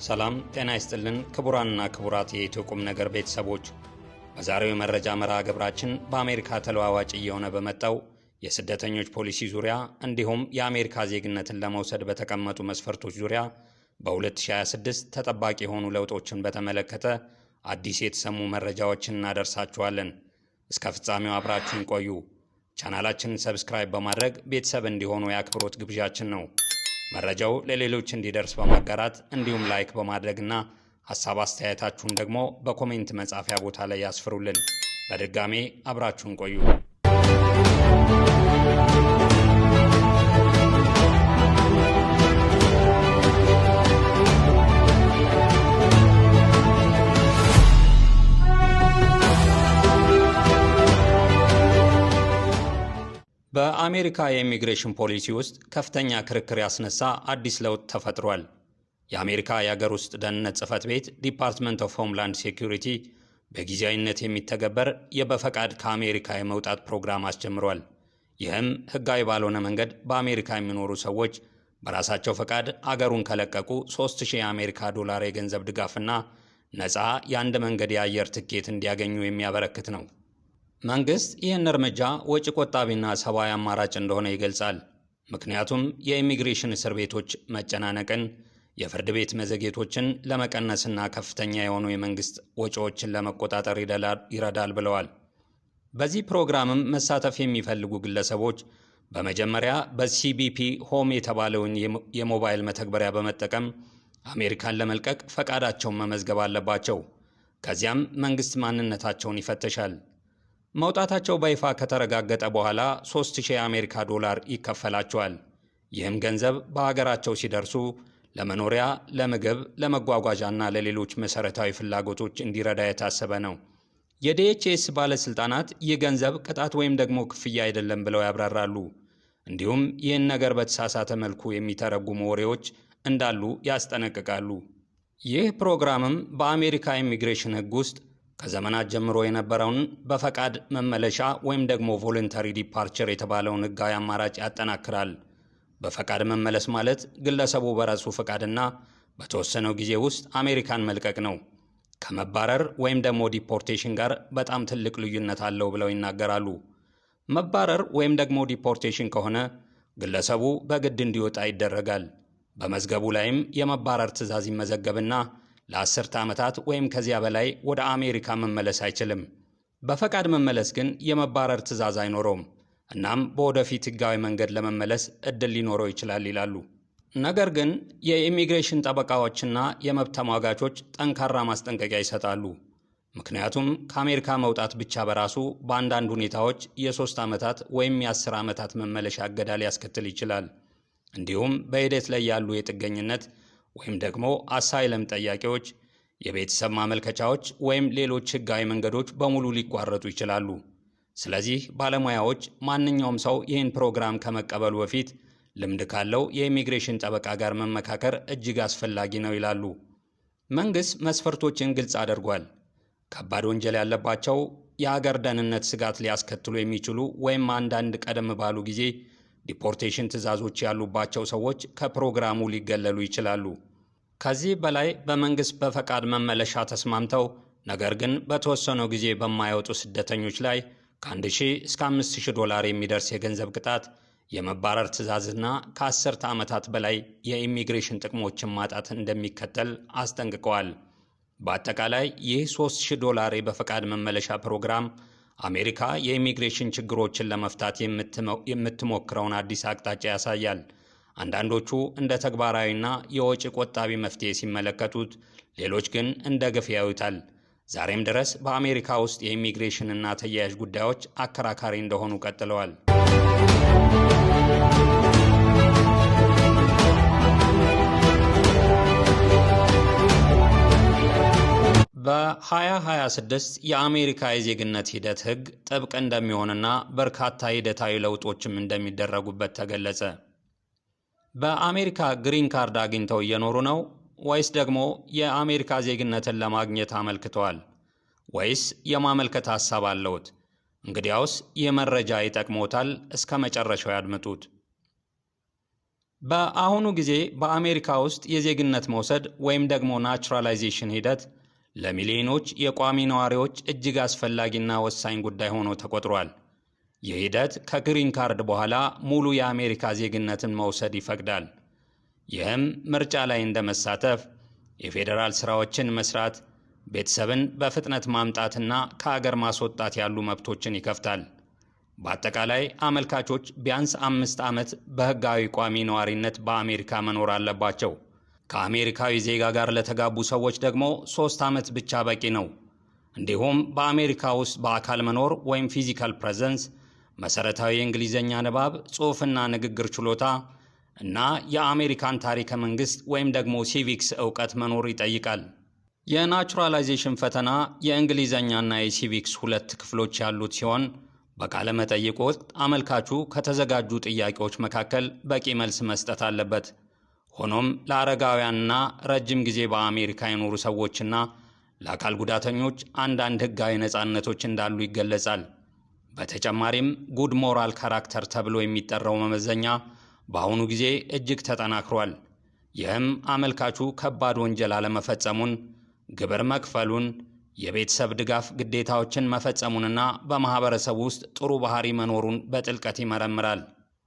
ሰላም ጤና ይስጥልን ክቡራንና ክቡራት የኢትዮቁም ነገር ቤተሰቦች በዛሬው መረጃ መርሃ ግብራችን በአሜሪካ ተለዋዋጭ የሆነ በመጣው የስደተኞች ፖሊሲ ዙሪያ እንዲሁም የአሜሪካ ዜግነትን ለመውሰድ በተቀመጡ መስፈርቶች ዙሪያ በ2026 ተጠባቂ የሆኑ ለውጦችን በተመለከተ አዲስ የተሰሙ መረጃዎችን እናደርሳችኋለን። እስከ ፍጻሜው አብራችሁን ቆዩ። ቻናላችንን ሰብስክራይብ በማድረግ ቤተሰብ እንዲሆኑ የአክብሮት ግብዣችን ነው። መረጃው ለሌሎች እንዲደርስ በማጋራት እንዲሁም ላይክ በማድረግና ሐሳብ አስተያየታችሁን ደግሞ በኮሜንት መጻፊያ ቦታ ላይ ያስፍሩልን። በድጋሜ አብራችሁን ቆዩ። በአሜሪካ የኢሚግሬሽን ፖሊሲ ውስጥ ከፍተኛ ክርክር ያስነሳ አዲስ ለውጥ ተፈጥሯል። የአሜሪካ የአገር ውስጥ ደህንነት ጽሕፈት ቤት ዲፓርትመንት ኦፍ ሆምላንድ ሴኩሪቲ በጊዜያዊነት የሚተገበር የበፈቃድ ከአሜሪካ የመውጣት ፕሮግራም አስጀምሯል። ይህም ሕጋዊ ባልሆነ መንገድ በአሜሪካ የሚኖሩ ሰዎች በራሳቸው ፈቃድ አገሩን ከለቀቁ $3000 የአሜሪካ ዶላር የገንዘብ ድጋፍና ነፃ የአንድ መንገድ የአየር ትኬት እንዲያገኙ የሚያበረክት ነው። መንግስት ይህን እርምጃ ወጪ ቆጣቢና ሰብአዊ አማራጭ እንደሆነ ይገልጻል። ምክንያቱም የኢሚግሬሽን እስር ቤቶች መጨናነቅን፣ የፍርድ ቤት መዘግየቶችን ለመቀነስና ከፍተኛ የሆኑ የመንግስት ወጪዎችን ለመቆጣጠር ይረዳል ብለዋል። በዚህ ፕሮግራምም መሳተፍ የሚፈልጉ ግለሰቦች በመጀመሪያ በሲቢፒ ሆም የተባለውን የሞባይል መተግበሪያ በመጠቀም አሜሪካን ለመልቀቅ ፈቃዳቸውን መመዝገብ አለባቸው። ከዚያም መንግስት ማንነታቸውን ይፈትሻል። መውጣታቸው በይፋ ከተረጋገጠ በኋላ $3000 የአሜሪካ ዶላር ይከፈላቸዋል። ይህም ገንዘብ በሀገራቸው ሲደርሱ ለመኖሪያ፣ ለምግብ፣ ለመጓጓዣና ለሌሎች መሰረታዊ ፍላጎቶች እንዲረዳ የታሰበ ነው። የዲኤችኤስ ባለስልጣናት ይህ ገንዘብ ቅጣት ወይም ደግሞ ክፍያ አይደለም ብለው ያብራራሉ። እንዲሁም ይህን ነገር በተሳሳተ መልኩ የሚተረጉሙ ወሬዎች እንዳሉ ያስጠነቅቃሉ። ይህ ፕሮግራምም በአሜሪካ ኢሚግሬሽን ሕግ ውስጥ ከዘመናት ጀምሮ የነበረውን በፈቃድ መመለሻ ወይም ደግሞ ቮለንተሪ ዲፓርቸር የተባለውን ሕጋዊ አማራጭ ያጠናክራል። በፈቃድ መመለስ ማለት ግለሰቡ በራሱ ፈቃድና በተወሰነው ጊዜ ውስጥ አሜሪካን መልቀቅ ነው። ከመባረር ወይም ደግሞ ዲፖርቴሽን ጋር በጣም ትልቅ ልዩነት አለው ብለው ይናገራሉ። መባረር ወይም ደግሞ ዲፖርቴሽን ከሆነ ግለሰቡ በግድ እንዲወጣ ይደረጋል። በመዝገቡ ላይም የመባረር ትዕዛዝ ይመዘገብና ለ10 ዓመታት ወይም ከዚያ በላይ ወደ አሜሪካ መመለስ አይችልም። በፈቃድ መመለስ ግን የመባረር ትዕዛዝ አይኖረውም። እናም በወደፊት ሕጋዊ መንገድ ለመመለስ እድል ሊኖረው ይችላል ይላሉ። ነገር ግን የኢሚግሬሽን ጠበቃዎችና የመብት ተሟጋቾች ጠንካራ ማስጠንቀቂያ ይሰጣሉ። ምክንያቱም ከአሜሪካ መውጣት ብቻ በራሱ በአንዳንድ ሁኔታዎች የ3 ዓመታት ወይም የ10 ዓመታት መመለሻ እገዳ ሊያስከትል ይችላል። እንዲሁም በሂደት ላይ ያሉ የጥገኝነት ወይም ደግሞ አሳይለም ጠያቂዎች፣ የቤተሰብ ማመልከቻዎች ወይም ሌሎች ሕጋዊ መንገዶች በሙሉ ሊቋረጡ ይችላሉ። ስለዚህ ባለሙያዎች ማንኛውም ሰው ይህን ፕሮግራም ከመቀበሉ በፊት ልምድ ካለው የኢሚግሬሽን ጠበቃ ጋር መመካከር እጅግ አስፈላጊ ነው ይላሉ። መንግሥት መስፈርቶችን ግልጽ አድርጓል። ከባድ ወንጀል ያለባቸው፣ የአገር ደህንነት ስጋት ሊያስከትሉ የሚችሉ ወይም አንዳንድ ቀደም ባሉ ጊዜ ዲፖርቴሽን ትዕዛዞች ያሉባቸው ሰዎች ከፕሮግራሙ ሊገለሉ ይችላሉ። ከዚህ በላይ በመንግስት በፈቃድ መመለሻ ተስማምተው ነገር ግን በተወሰነው ጊዜ በማይወጡ ስደተኞች ላይ ከ1000 እስከ $5000 የሚደርስ የገንዘብ ቅጣት፣ የመባረር ትዕዛዝና ከ10 ዓመታት በላይ የኢሚግሬሽን ጥቅሞችን ማጣት እንደሚከተል አስጠንቅቀዋል። በአጠቃላይ ይህ $3000 በፈቃድ መመለሻ ፕሮግራም አሜሪካ የኢሚግሬሽን ችግሮችን ለመፍታት የምትሞክረውን አዲስ አቅጣጫ ያሳያል። አንዳንዶቹ እንደ ተግባራዊና የወጪ ቆጣቢ መፍትሄ ሲመለከቱት፣ ሌሎች ግን እንደ ግፍ ያዩታል። ዛሬም ድረስ በአሜሪካ ውስጥ የኢሚግሬሽን እና ተያያዥ ጉዳዮች አከራካሪ እንደሆኑ ቀጥለዋል። በ2026 የአሜሪካ የዜግነት ሂደት ሕግ ጥብቅ እንደሚሆንና በርካታ ሂደታዊ ለውጦችም እንደሚደረጉበት ተገለጸ። በአሜሪካ ግሪን ካርድ አግኝተው እየኖሩ ነው ወይስ ደግሞ የአሜሪካ ዜግነትን ለማግኘት አመልክተዋል? ወይስ የማመልከት ሐሳብ አለዎት? እንግዲያውስ ይህ መረጃ ይጠቅሞታል። እስከ መጨረሻው ያድምጡት። በአሁኑ ጊዜ በአሜሪካ ውስጥ የዜግነት መውሰድ ወይም ደግሞ ናቹራላይዜሽን ሂደት ለሚሊዮኖች የቋሚ ነዋሪዎች እጅግ አስፈላጊና ወሳኝ ጉዳይ ሆኖ ተቆጥሯል። ይህ ሂደት ከግሪን ካርድ በኋላ ሙሉ የአሜሪካ ዜግነትን መውሰድ ይፈቅዳል። ይህም ምርጫ ላይ እንደመሳተፍ፣ የፌዴራል ሥራዎችን መስራት፣ ቤተሰብን በፍጥነት ማምጣትና ከአገር ማስወጣት ያሉ መብቶችን ይከፍታል። በአጠቃላይ አመልካቾች ቢያንስ 5 ዓመት በሕጋዊ ቋሚ ነዋሪነት በአሜሪካ መኖር አለባቸው። ከአሜሪካዊ ዜጋ ጋር ለተጋቡ ሰዎች ደግሞ 3 ዓመት ብቻ በቂ ነው። እንዲሁም በአሜሪካ ውስጥ በአካል መኖር ወይም ፊዚካል ፕሬዘንስ፣ መሠረታዊ የእንግሊዝኛ ንባብ፣ ጽሑፍና ንግግር ችሎታ እና የአሜሪካን ታሪከ መንግሥት ወይም ደግሞ ሲቪክስ ዕውቀት መኖር ይጠይቃል። የናቹራላይዜሽን ፈተና የእንግሊዝኛና የሲቪክስ 2 ክፍሎች ያሉት ሲሆን በቃለ መጠይቅ ወቅት አመልካቹ ከተዘጋጁ ጥያቄዎች መካከል በቂ መልስ መስጠት አለበት። ሆኖም ለአረጋውያንና ረጅም ጊዜ በአሜሪካ የኖሩ ሰዎችና ለአካል ጉዳተኞች አንዳንድ ሕጋዊ ነፃነቶች እንዳሉ ይገለጻል። በተጨማሪም ጉድ ሞራል ካራክተር ተብሎ የሚጠራው መመዘኛ በአሁኑ ጊዜ እጅግ ተጠናክሯል። ይህም አመልካቹ ከባድ ወንጀል አለመፈጸሙን፣ ግብር መክፈሉን፣ የቤተሰብ ድጋፍ ግዴታዎችን መፈጸሙንና በማህበረሰቡ ውስጥ ጥሩ ባህሪ መኖሩን በጥልቀት ይመረምራል።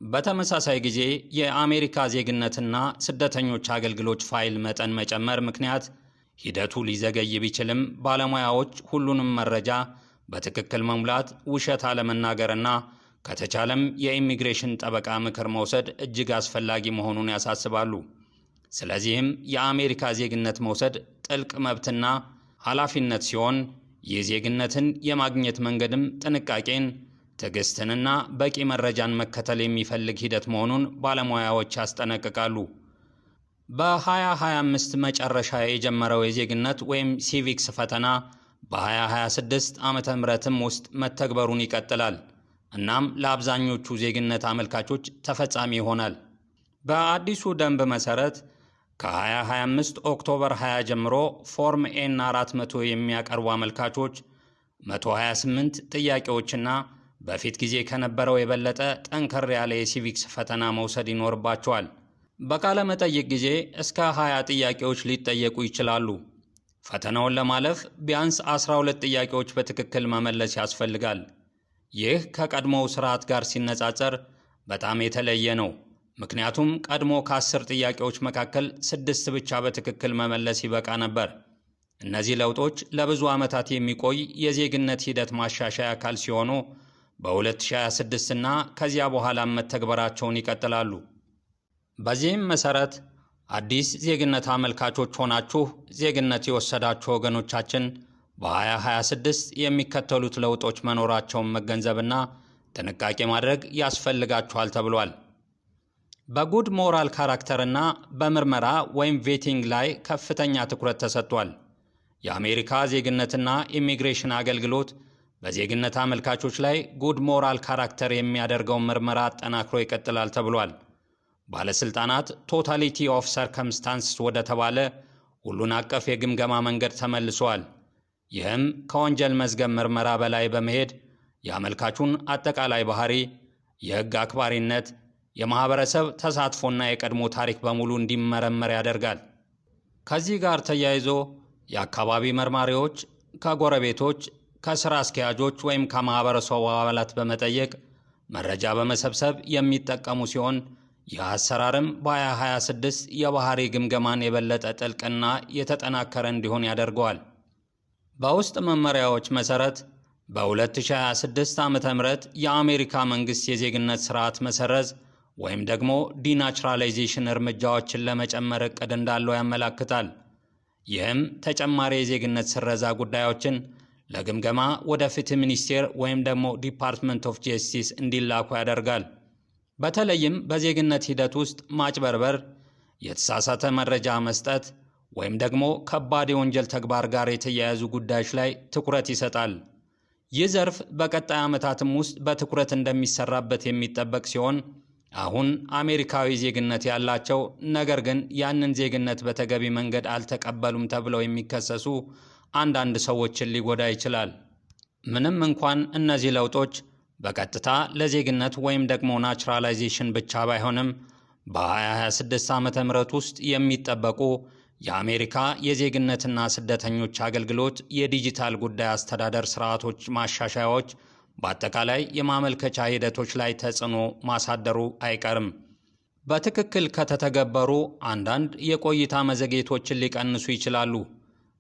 በተመሳሳይ ጊዜ የአሜሪካ ዜግነትና ስደተኞች አገልግሎት ፋይል መጠን መጨመር ምክንያት ሂደቱ ሊዘገይ ቢችልም ባለሙያዎች ሁሉንም መረጃ በትክክል መሙላት፣ ውሸት አለመናገርና ከተቻለም የኢሚግሬሽን ጠበቃ ምክር መውሰድ እጅግ አስፈላጊ መሆኑን ያሳስባሉ። ስለዚህም የአሜሪካ ዜግነት መውሰድ ጥልቅ መብትና ኃላፊነት ሲሆን ይህ ዜግነትን የማግኘት መንገድም ጥንቃቄን፣ ትዕግስትንና በቂ መረጃን መከተል የሚፈልግ ሂደት መሆኑን ባለሙያዎች ያስጠነቅቃሉ። በ2025 መጨረሻ የጀመረው የዜግነት ወይም ሲቪክስ ፈተና በ2026 ዓመተ ምህረትም ውስጥ መተግበሩን ይቀጥላል። እናም ለአብዛኞቹ ዜግነት አመልካቾች ተፈጻሚ ይሆናል። በአዲሱ ደንብ መሠረት ከ2025 ኦክቶበር 20 ጀምሮ ፎርም ኤን 400 የሚያቀርቡ አመልካቾች 128 ጥያቄዎችና በፊት ጊዜ ከነበረው የበለጠ ጠንከር ያለ የሲቪክስ ፈተና መውሰድ ይኖርባቸዋል። በቃለ መጠይቅ ጊዜ እስከ 20 ጥያቄዎች ሊጠየቁ ይችላሉ። ፈተናውን ለማለፍ ቢያንስ 12 ጥያቄዎች በትክክል መመለስ ያስፈልጋል። ይህ ከቀድሞው ስርዓት ጋር ሲነጻጸር በጣም የተለየ ነው። ምክንያቱም ቀድሞ ከ10 ጥያቄዎች መካከል 6 ብቻ በትክክል መመለስ ይበቃ ነበር። እነዚህ ለውጦች ለብዙ ዓመታት የሚቆይ የዜግነት ሂደት ማሻሻያ አካል ሲሆኑ በ2026 እና ከዚያ በኋላም መተግበራቸውን ይቀጥላሉ። በዚህም መሠረት አዲስ ዜግነት አመልካቾች ሆናችሁ ዜግነት የወሰዳችሁ ወገኖቻችን በ2026 የሚከተሉት ለውጦች መኖራቸውን መገንዘብና ጥንቃቄ ማድረግ ያስፈልጋችኋል ተብሏል። በጉድ ሞራል ካራክተርና በምርመራ ወይም ቬቲንግ ላይ ከፍተኛ ትኩረት ተሰጥቷል። የአሜሪካ ዜግነትና ኢሚግሬሽን አገልግሎት በዜግነት አመልካቾች ላይ ጉድ ሞራል ካራክተር የሚያደርገውን ምርመራ አጠናክሮ ይቀጥላል ተብሏል። ባለሥልጣናት ቶታሊቲ ኦፍ ሰርከምስታንስ ወደ ተባለ ሁሉን አቀፍ የግምገማ መንገድ ተመልሰዋል። ይህም ከወንጀል መዝገብ ምርመራ በላይ በመሄድ የአመልካቹን አጠቃላይ ባህሪ፣ የሕግ አክባሪነት፣ የማህበረሰብ ተሳትፎና የቀድሞ ታሪክ በሙሉ እንዲመረመር ያደርጋል። ከዚህ ጋር ተያይዞ የአካባቢ መርማሪዎች ከጎረቤቶች፣ ከሥራ አስኪያጆች ወይም ከማህበረሰቡ አባላት በመጠየቅ መረጃ በመሰብሰብ የሚጠቀሙ ሲሆን ይህ አሰራርም በ2026 የባህሪ ግምገማን የበለጠ ጥልቅና የተጠናከረ እንዲሆን ያደርገዋል። በውስጥ መመሪያዎች መሠረት በ2026 ዓ.ም የአሜሪካ መንግሥት የዜግነት ሥርዓት መሰረዝ ወይም ደግሞ ዲናቹራላይዜሽን እርምጃዎችን ለመጨመር ዕቅድ እንዳለው ያመላክታል። ይህም ተጨማሪ የዜግነት ስረዛ ጉዳዮችን ለግምገማ ወደ ፍትህ ሚኒስቴር ወይም ደግሞ ዲፓርትመንት ኦፍ ጀስቲስ እንዲላኩ ያደርጋል። በተለይም በዜግነት ሂደት ውስጥ ማጭበርበር፣ የተሳሳተ መረጃ መስጠት ወይም ደግሞ ከባድ የወንጀል ተግባር ጋር የተያያዙ ጉዳዮች ላይ ትኩረት ይሰጣል። ይህ ዘርፍ በቀጣይ ዓመታትም ውስጥ በትኩረት እንደሚሰራበት የሚጠበቅ ሲሆን አሁን አሜሪካዊ ዜግነት ያላቸው ነገር ግን ያንን ዜግነት በተገቢ መንገድ አልተቀበሉም ተብለው የሚከሰሱ አንዳንድ ሰዎችን ሊጎዳ ይችላል። ምንም እንኳን እነዚህ ለውጦች በቀጥታ ለዜግነት ወይም ደግሞ ናቹራላይዜሽን ብቻ ባይሆንም በ2026 ዓመተ ምህረት ውስጥ የሚጠበቁ የአሜሪካ የዜግነትና ስደተኞች አገልግሎት የዲጂታል ጉዳይ አስተዳደር ስርዓቶች ማሻሻያዎች በአጠቃላይ የማመልከቻ ሂደቶች ላይ ተጽዕኖ ማሳደሩ አይቀርም። በትክክል ከተተገበሩ አንዳንድ የቆይታ መዘግየቶችን ሊቀንሱ ይችላሉ።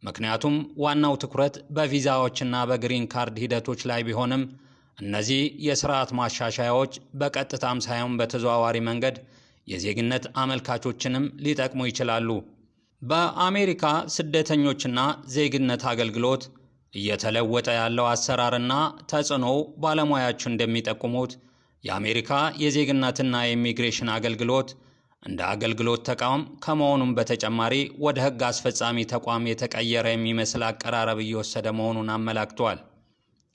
ምክንያቱም ዋናው ትኩረት በቪዛዎችና በግሪን ካርድ ሂደቶች ላይ ቢሆንም እነዚህ የስርዓት ማሻሻያዎች በቀጥታም ሳይሆን በተዘዋዋሪ መንገድ የዜግነት አመልካቾችንም ሊጠቅሙ ይችላሉ። በአሜሪካ ስደተኞችና ዜግነት አገልግሎት እየተለወጠ ያለው አሰራርና ተጽዕኖው ባለሙያዎች እንደሚጠቁሙት የአሜሪካ የዜግነትና የኢሚግሬሽን አገልግሎት እንደ አገልግሎት ተቋም ከመሆኑም በተጨማሪ ወደ ሕግ አስፈጻሚ ተቋም የተቀየረ የሚመስል አቀራረብ እየወሰደ መሆኑን አመላክቷል።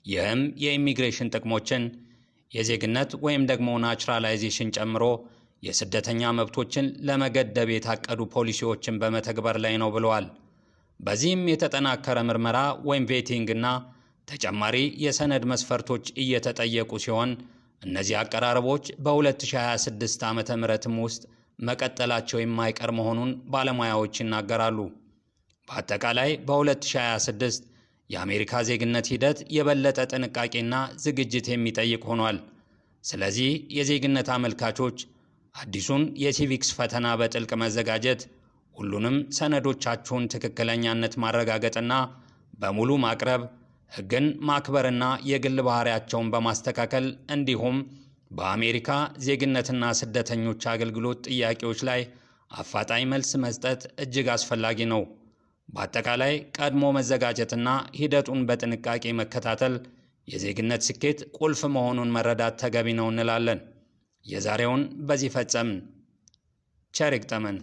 ይህም የኢሚግሬሽን ጥቅሞችን፣ የዜግነት ወይም ደግሞ ናቹራላይዜሽን ጨምሮ የስደተኛ መብቶችን ለመገደብ የታቀዱ ፖሊሲዎችን በመተግበር ላይ ነው ብለዋል። በዚህም የተጠናከረ ምርመራ ወይም ቬቲንግ እና ተጨማሪ የሰነድ መስፈርቶች እየተጠየቁ ሲሆን እነዚህ አቀራረቦች በ2026 ዓመተ ምህረትም ውስጥ መቀጠላቸው የማይቀር መሆኑን ባለሙያዎች ይናገራሉ። በአጠቃላይ በ2026 የአሜሪካ ዜግነት ሂደት የበለጠ ጥንቃቄና ዝግጅት የሚጠይቅ ሆኗል። ስለዚህ የዜግነት አመልካቾች አዲሱን የሲቪክስ ፈተና በጥልቅ መዘጋጀት፣ ሁሉንም ሰነዶቻችሁን ትክክለኛነት ማረጋገጥና በሙሉ ማቅረብ፣ ሕግን ማክበርና የግል ባህሪያቸውን በማስተካከል እንዲሁም በአሜሪካ ዜግነትና ስደተኞች አገልግሎት ጥያቄዎች ላይ አፋጣኝ መልስ መስጠት እጅግ አስፈላጊ ነው። በአጠቃላይ ቀድሞ መዘጋጀትና ሂደቱን በጥንቃቄ መከታተል የዜግነት ስኬት ቁልፍ መሆኑን መረዳት ተገቢ ነው እንላለን። የዛሬውን በዚህ ፈጸምን። ቸር ይግጠመን።